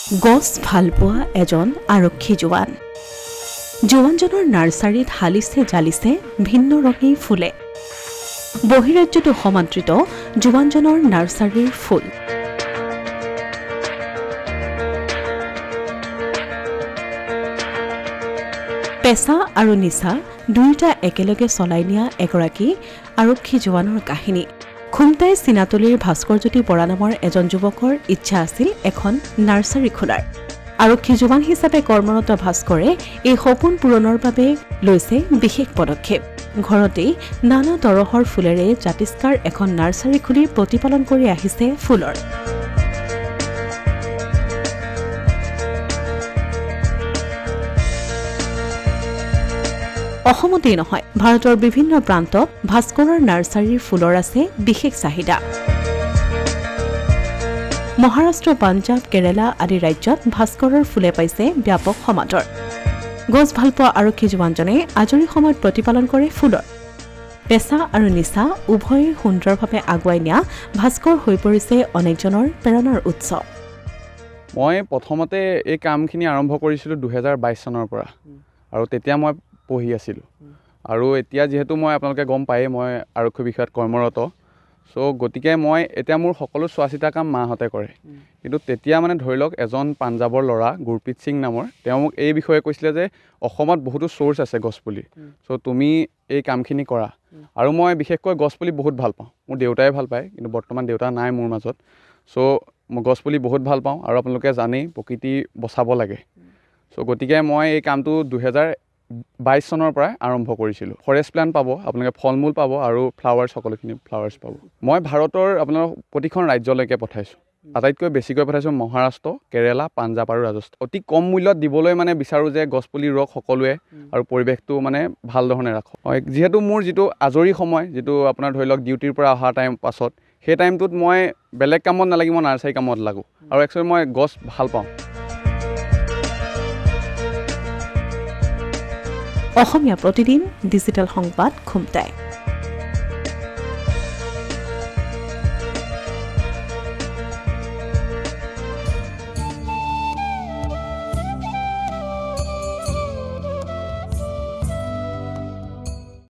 গছ ভালপোৱা এজন আৰক্ষী জোৱান। জোৱানজনৰ নাৰ্চাৰীত হালিছে জালিছে ভিন্ন ৰঙী ফুলে। বহিৰাজ্যটো সমাদৃত জোৱানজনৰ নাৰ্চাৰীৰ ফুল। পেচা আৰু নিচা দুয়োটা একেলগে চলাই নিয়া এগৰাকী আৰক্ষী জোৱানৰ কাহিনী। খুমটাই চিনাতলীৰ ভাস্কৰজ্যোতি বৰা নামৰ এজন যুৱকৰ ইচ্ছা আছিল এখন নাৰ্চাৰী খোলাৰ। আৰক্ষী জোৱান হিচাপে কৰ্মৰত ভাস্কৰে এই সপোন পূৰণৰ বাবে লৈছে বিশেষ পদক্ষেপ। ঘৰতেই নানা তৰহৰ ফুলেৰে জাতিষ্কাৰ এখন নাৰ্চাৰী খুলি প্ৰতিপালন কৰি আহিছে ফুলৰ। অসমতেই নহয়, ভাৰতৰ বিভিন্ন প্ৰান্তত ভাস্কৰৰ নাৰ্চাৰীৰ ফুলৰ আছে বিশেষ চাহিদা। মহাৰাষ্ট্ৰ, পাঞ্জাৱ, কেৰালা আদি ৰাজ্যত ভাস্কৰৰ ফুলে পাইছে ব্যাপক সমাদৰ। গছ ভালপোৱা আৰক্ষী জোৱানজনে আজৰি সময়ত প্ৰতিপালন কৰে ফুলৰ। পেচা আৰু নিচা উভয়ে সুন্দৰভাৱে আগুৱাই নিয়া ভাস্কৰ হৈ পৰিছে অনেকজনৰ প্ৰেৰণাৰ উৎস। মই প্ৰথমতে এই কামখিনি আৰম্ভ কৰিছিলোঁ 2022 চনৰ পৰা, আৰু তেতিয়া মই পঢ়ি আছিলোঁ। আৰু এতিয়া যিহেতু মই আপোনালোকে গম পায়েই মই আৰক্ষী বিষয়ত কৰ্মৰত, গতিকে মই এতিয়া মোৰ সকলো চোৱা চিতা কাম মাহঁতে কৰে। কিন্তু তেতিয়া মানে ধৰি লওক এজন পাঞ্জাৱৰ ল'ৰা গুৰপ্ৰীত সিং নামৰ, তেওঁ মোক এই বিষয়ে কৈছিলে যে অসমত বহুতো চ'ৰ্চ আছে গছপুলি, তুমি এই কামখিনি কৰা। আৰু মই বিশেষকৈ গছপুলি বহুত ভাল পাওঁ। মোৰ দেউতাই ভাল পায়, কিন্তু বৰ্তমান দেউতা নাই মোৰ মাজত। মই গছপুলি বহুত ভাল পাওঁ, আৰু আপোনালোকে জানেই প্ৰকৃতি বচাব লাগে। গতিকে মই এই কামটো 2022 চনৰ পৰাই আৰম্ভ কৰিছিলোঁ। ফৰেষ্ট প্লাণ্ট পাব, আপোনালোকে ফল মূল পাব, আৰু ফ্লাৱাৰ্ছ, সকলোখিনি ফ্লাৱাৰ্ছ পাব। মই ভাৰতৰ আপোনাৰ প্ৰতিখন ৰাজ্যলৈকে পঠাইছোঁ। আটাইতকৈ বেছিকৈ পঠাইছোঁ মহাৰাষ্ট্ৰ, কেৰালা, পাঞ্জাৱ আৰু ৰাজস্থান। অতি কম মূল্যত দিবলৈ মানে বিচাৰোঁ যে গছপুলি ৰুৱক সকলোৱে, আৰু পৰিৱেশটো মানে ভাল ধৰণে ৰাখক। যিহেতু মোৰ যিটো আজৰি সময়, যিটো আপোনাৰ ধৰি লওক ডিউটিৰ পৰা অহা টাইম পাছত, সেই টাইমটোত মই বেলেগ কামত নালাগি মই নাৰ্চাৰী কামত লাগোঁ। আৰু একচুৱেলি মই গছ ভাল পাওঁ। অসমীয়া প্ৰতিদিন ডিজিটেল সংবাদ খুমটাই।